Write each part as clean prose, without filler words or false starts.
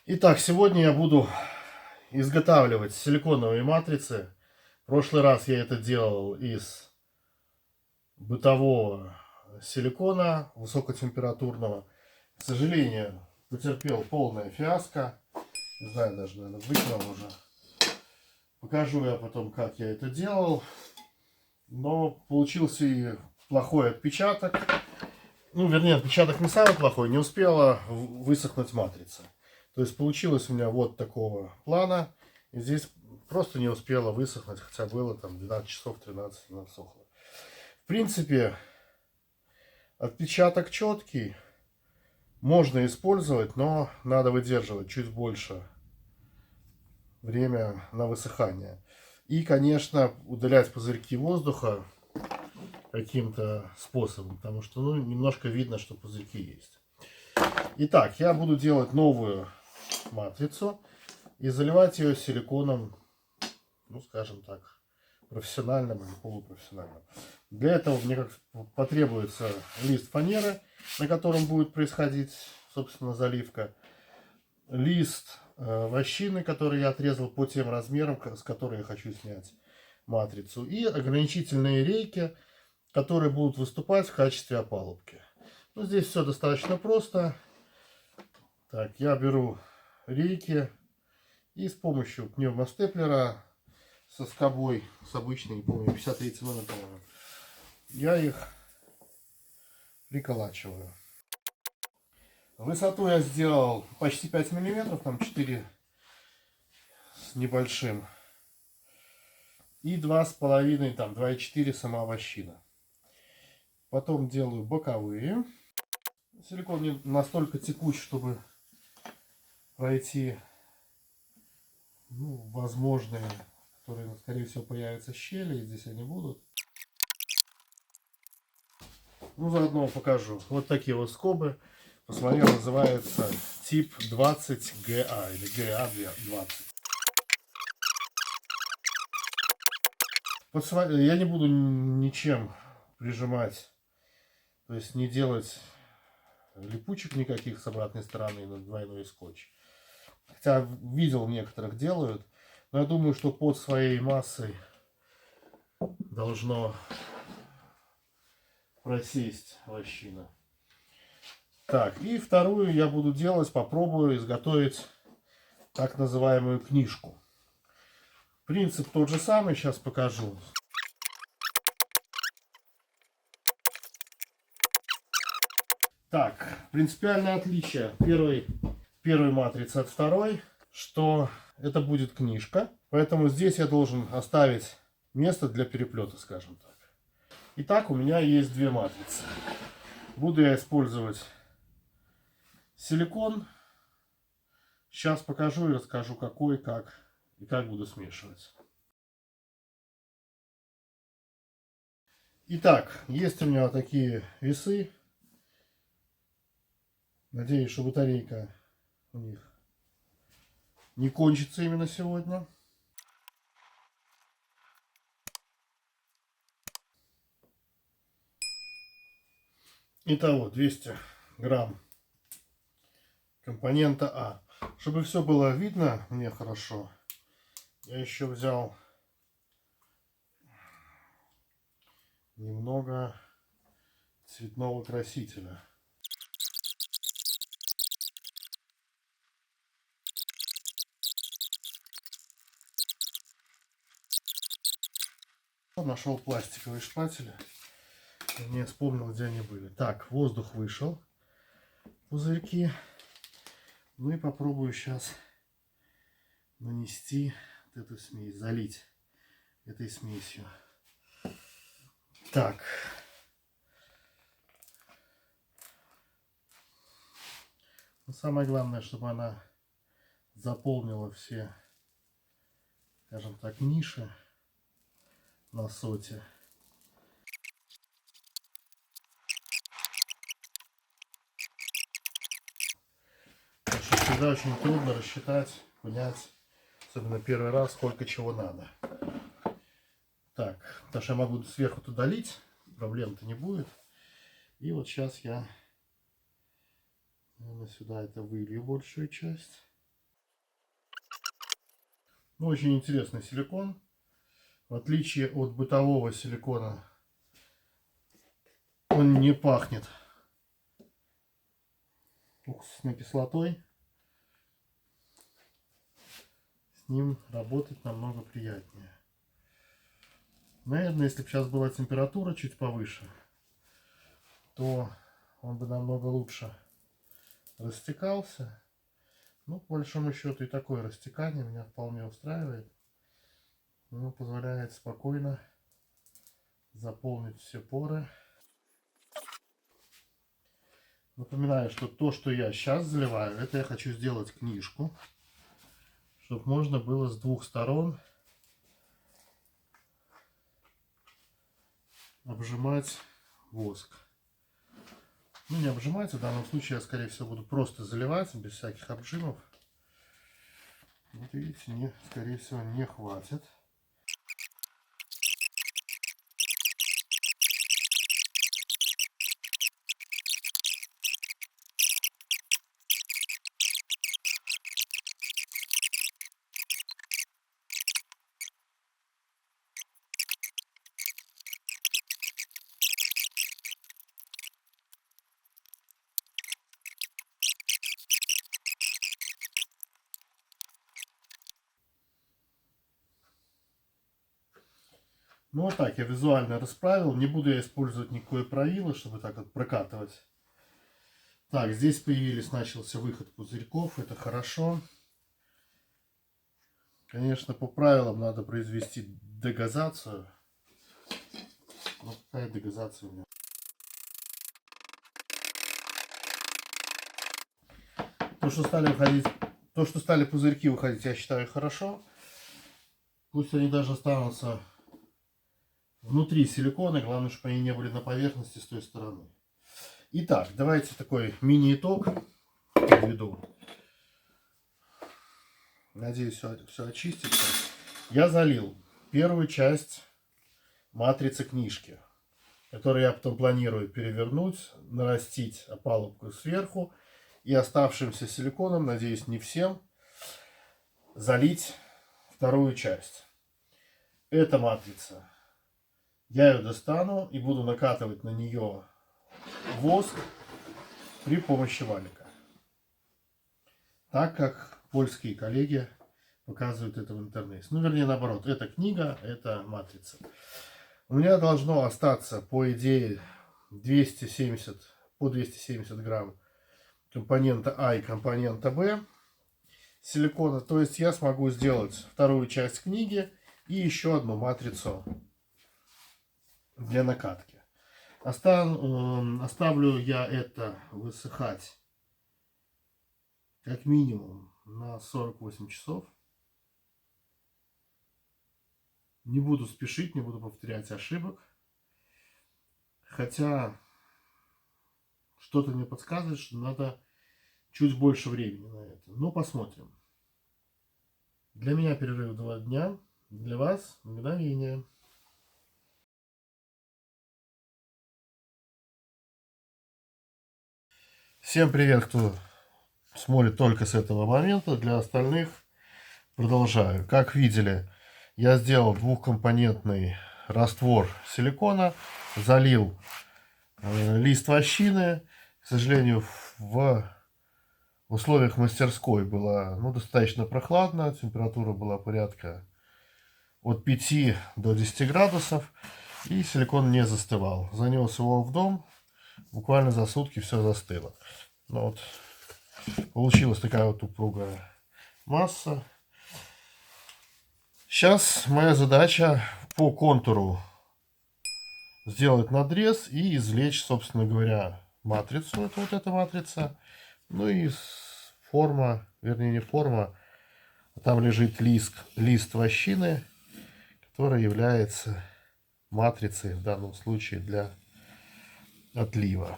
Итак, сегодня я буду изготавливать силиконовые матрицы. В прошлый раз я это делал из бытового силикона высокотемпературного. К сожалению, потерпел полное фиаско. Не знаю, даже, наверное, выкинул уже. Покажу я потом, как я это делал. Но получился и плохой отпечаток. Ну, вернее, отпечаток не самый плохой. Не успела высохнуть матрица. То есть получилось у меня вот такого плана. И здесь просто не успела высохнуть, хотя было там 12 часов, 13 она сохла. В принципе, отпечаток четкий. Можно использовать, но надо выдерживать чуть больше время на высыхание. И, конечно, удалять пузырьки воздуха каким-то способом, потому что ну, немножко видно, что пузырьки есть. Итак, я буду делать новую матрицу и заливать ее силиконом, ну, скажем так, профессиональным или полупрофессиональным. Для этого мне потребуется лист фанеры, на котором будет происходить, собственно, заливка. Лист вощины, который я отрезал по тем размерам, с которых я хочу снять матрицу. И ограничительные рейки, которые будут выступать в качестве опалубки. Ну, здесь все достаточно просто. Так, я беру рейки и с помощью пневмостеплера со скобой, с обычной, не помню, 53 номер, по-моему, я их приколачиваю. Высоту я сделал почти 5 миллиметров, там 4 с небольшим. И 2,5, там 2,4 сама вощина. Потом делаю боковые. Силикон не настолько текуч, чтобы пройти, ну, возможные, которые, скорее всего, появятся щели, и здесь они будут. Ну, заодно покажу. Вот такие вот скобы. Посмотрел, называется тип 20ГА или ГА-20. Я не буду ничем прижимать, то есть не делать липучек никаких с обратной стороны на двойной скотч. Хотя видел, некоторых делают, но я думаю, что под своей массой должно просесть вощина. Так, и вторую я буду делать, попробую изготовить так называемую книжку. Принцип тот же самый, сейчас покажу. Так, принципиальное отличие первой матрицы от второй, что это будет книжка. Поэтому здесь я должен оставить место для переплета, скажем так. Итак, у меня есть две матрицы. Буду я использовать силикон. Сейчас покажу и расскажу, какой, как и как буду смешивать. Итак, есть у меня вот такие весы. Надеюсь, что батарейка у них не кончится именно сегодня. Итого 200 грамм компонента А. Чтобы все было видно мне хорошо, я еще взял немного цветного красителя. Нашел пластиковые шпатели. Не вспомнил, где они были. Так, воздух вышел. Пузырьки. Ну и попробую сейчас нанести вот эту смесь, залить этой смесью. Так. Но самое главное, чтобы она заполнила все, скажем так, ниши на соте. Потому что всегда очень трудно рассчитать, понять, особенно первый раз, сколько чего надо. Так, потому что я могу сверху туда лить, проблем-то не будет. И вот сейчас я, наверное, сюда это вылью большую часть. Ну, очень интересный силикон. В отличие от бытового силикона, он не пахнет уксусной кислотой. С ним работать намного приятнее. Наверное, если бы сейчас была температура чуть повыше, то он бы намного лучше растекался. Ну, по большому счету, и такое растекание меня вполне устраивает. Оно позволяет спокойно заполнить все поры. Напоминаю, что то, что я сейчас заливаю, это я хочу сделать книжку, чтобы можно было с двух сторон обжимать воск. Ну, не обжимать, в данном случае я, скорее всего, буду просто заливать, без всяких обжимов. Вот видите, мне, скорее всего, не хватит. Ну вот так я визуально расправил. Не буду я использовать никакое правило, чтобы так вот прокатывать. Так, здесь начался выход пузырьков. Это хорошо. Конечно, по правилам надо произвести дегазацию. Но какая дегазация у меня? То, что стали пузырьки выходить, я считаю хорошо. Пусть они даже останутся внутри силикона, главное, чтобы они не были на поверхности с той стороны. Итак, давайте такой мини-итог подведу. Надеюсь, все очистится. Я залил первую часть матрицы книжки, которую я потом планирую перевернуть, нарастить опалубку сверху и оставшимся силиконом, надеюсь, не всем, залить вторую часть. Эта матрица. Я ее достану и буду накатывать на нее воск при помощи валика. Так как польские коллеги показывают это в интернете. Ну, вернее, наоборот. Это книга, это матрица. У меня должно остаться, по идее, 270 грамм компонента А и компонента Б силикона. То есть я смогу сделать вторую часть книги и еще одну матрицу для накатки. Оставлю я это высыхать как минимум на 48 часов. Не буду спешить, не буду повторять ошибок. Хотя что-то мне подсказывает, что надо чуть больше времени на это. Но посмотрим. Для меня перерыв 2 дня. Для вас мгновение. Всем привет, кто смотрит только с этого момента. Для остальных продолжаю. Как видели, я сделал двухкомпонентный раствор силикона, залил лист вощины. К сожалению, в условиях мастерской было достаточно прохладно, температура была порядка от 5 до 10 градусов, и силикон не застывал. Занес его в дом, буквально за сутки все застыло. Ну, вот, получилась такая вот упругая масса. Сейчас моя задача по контуру сделать надрез и извлечь, собственно говоря, матрицу. Это вот эта матрица. Ну и форма, вернее не форма, а там лежит лист вощины, который является матрицей в данном случае для отлива.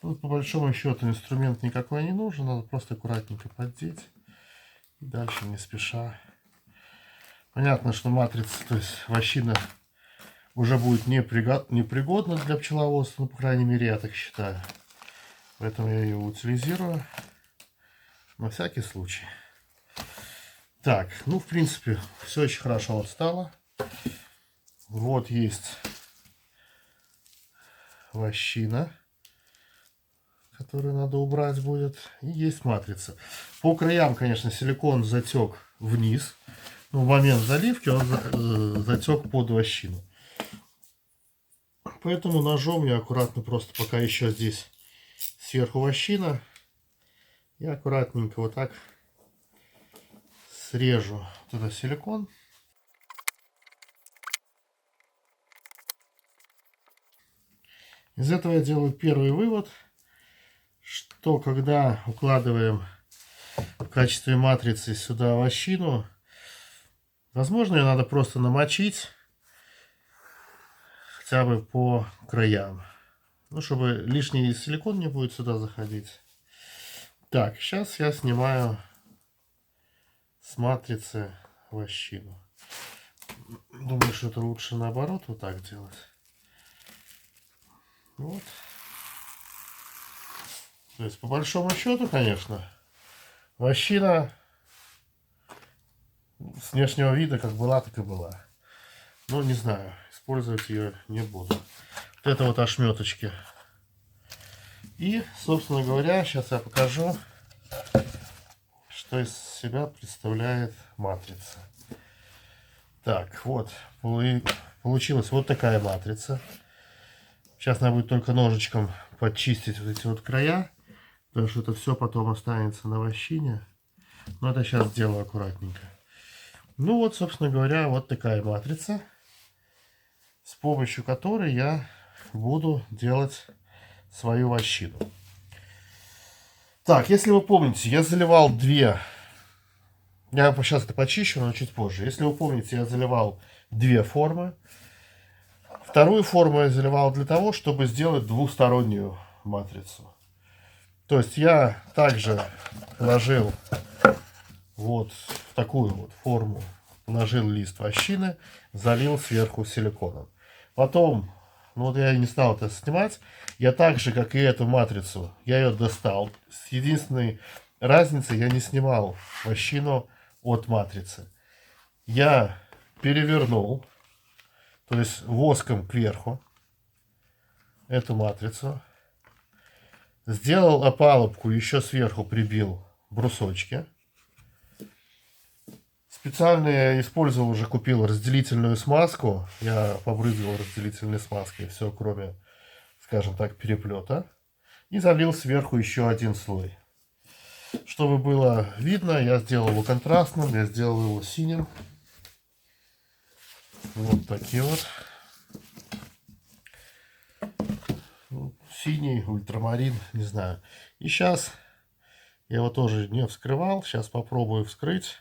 Тут по большому счету инструмент никакой не нужен, надо просто аккуратненько поддеть и дальше не спеша Понятно, что матрица, то есть вощина, уже будет непригодна для пчеловодства, ну, по крайней мере, я так считаю. Поэтому я ее утилизирую на всякий случай. Так, ну, в принципе, все очень хорошо отстало. Вот есть вощина, которую надо убрать будет. И есть матрица. По краям, конечно, силикон затек вниз. Но в момент заливки он затек под вощину. Поэтому ножом я аккуратно, просто пока еще здесь сверху вощина, я аккуратненько вот так срежу вот этот силикон. Из этого я делаю первый вывод, что когда укладываем в качестве матрицы сюда вощину, возможно, ее надо просто намочить хотя бы по краям, ну, чтобы лишний силикон не будет сюда заходить. Так, сейчас я снимаю с матрицы вощину. Думаю, что это лучше наоборот вот так делать. Вот. То есть, по большому счету, конечно, вощина с внешнего вида как была, так и была. Но не знаю, использовать ее не буду. Вот это вот ошметочки. И, собственно говоря, сейчас я покажу, что из себя представляет матрица. Так, вот, получилась вот такая матрица. Сейчас надо будет только ножичком подчистить вот эти вот края, потому что это все потом останется на вощине. Но это сейчас сделаю аккуратненько. Ну вот, собственно говоря, вот такая матрица, с помощью которой я буду делать свою вощину. Так, если вы помните, я заливал две... Я сейчас это почищу, но чуть позже. Если вы помните, я заливал две формы. Вторую форму я заливал для того, чтобы сделать двустороннюю матрицу. То есть я также положил вот в такую вот форму, положил лист вощины, залил сверху силиконом. Потом, ну вот я не стал это снимать, я так же, как и эту матрицу, я ее достал. С единственной разницей, я не снимал вощину от матрицы. Я перевернул, то есть воском кверху, эту матрицу. Сделал опалубку, еще сверху прибил брусочки. Специально я использовал, уже купил разделительную смазку. Я побрызгал разделительной смазкой все, кроме, скажем так, переплета. И залил сверху еще один слой. Чтобы было видно, я сделал его контрастным, я сделал его синим. Вот такие вот. Синий, ультрамарин, не знаю. И сейчас я его тоже не вскрывал. Сейчас попробую вскрыть.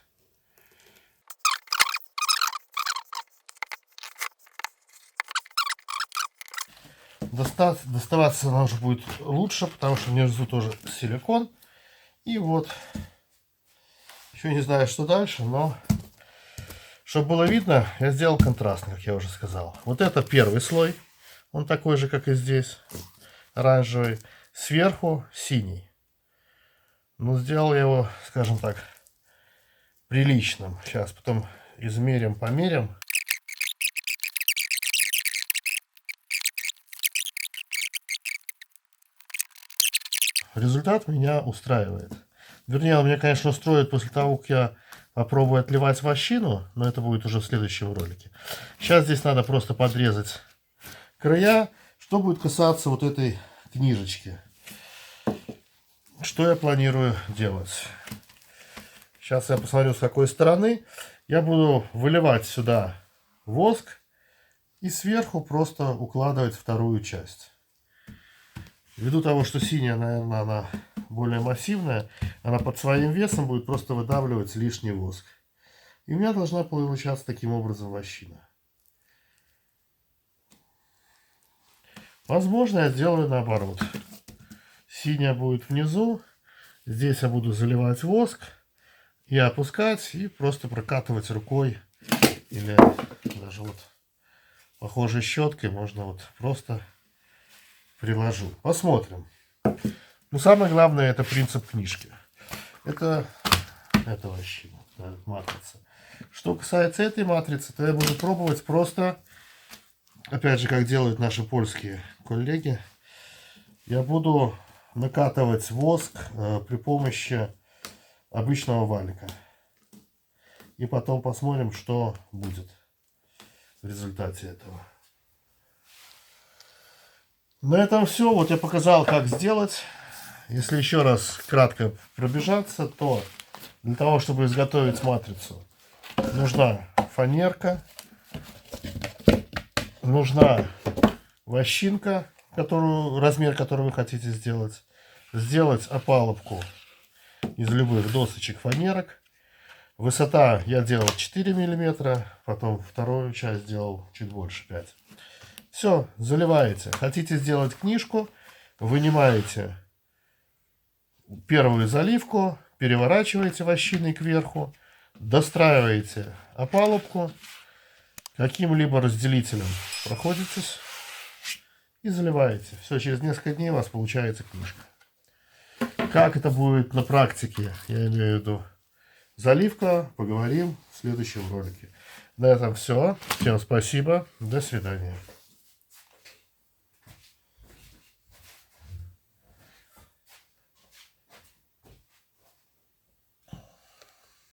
Доставаться она уже будет лучше, потому что внизу тоже силикон. И вот, еще не знаю, что дальше, но чтобы было видно, я сделал контрастный, как я уже сказал. Вот это первый слой, он такой же, как и здесь, оранжевый. Сверху синий. Но сделал я его, скажем так, приличным. Сейчас потом измерим, померим. Результат меня устраивает. Вернее, он меня, конечно, устроит после того, как я попробую отливать вощину, но это будет уже в следующем ролике. Сейчас здесь надо просто подрезать края, что будет касаться вот этой книжечки. Что я планирую делать? Сейчас я посмотрю, с какой стороны. Я буду выливать сюда воск и сверху просто укладывать вторую часть. Ввиду того, что синяя, наверное, она более массивная, она под своим весом будет просто выдавливать лишний воск. И у меня должна получаться таким образом вощина. Возможно, я сделаю наоборот. Синяя будет внизу, здесь я буду заливать воск и опускать, и просто прокатывать рукой или даже вот похожей щеткой можно вот просто приложу. Посмотрим. Но самое главное это принцип книжки. Это вообще матрица. Что касается этой матрицы, то я буду пробовать просто, опять же, как делают наши польские коллеги, я буду накатывать воск при помощи обычного валика. И потом посмотрим, что будет в результате этого. На этом все. Вот я показал, как сделать. Если еще раз кратко пробежаться, то для того, чтобы изготовить матрицу, нужна фанерка, нужна вощинка, размер который вы хотите сделать. Сделать опалубку из любых досочек фанерок. Высота я делал 4 мм, потом вторую часть делал чуть больше, 5. Все, заливаете. Хотите сделать книжку, вынимаете первую заливку, переворачиваете вощиной кверху, достраиваете опалубку, каким-либо разделителем проходитесь и заливаете. Все, через несколько дней у вас получается книжка. Как это будет на практике, я имею в виду заливка, поговорим в следующем ролике. На этом все. Всем спасибо. До свидания.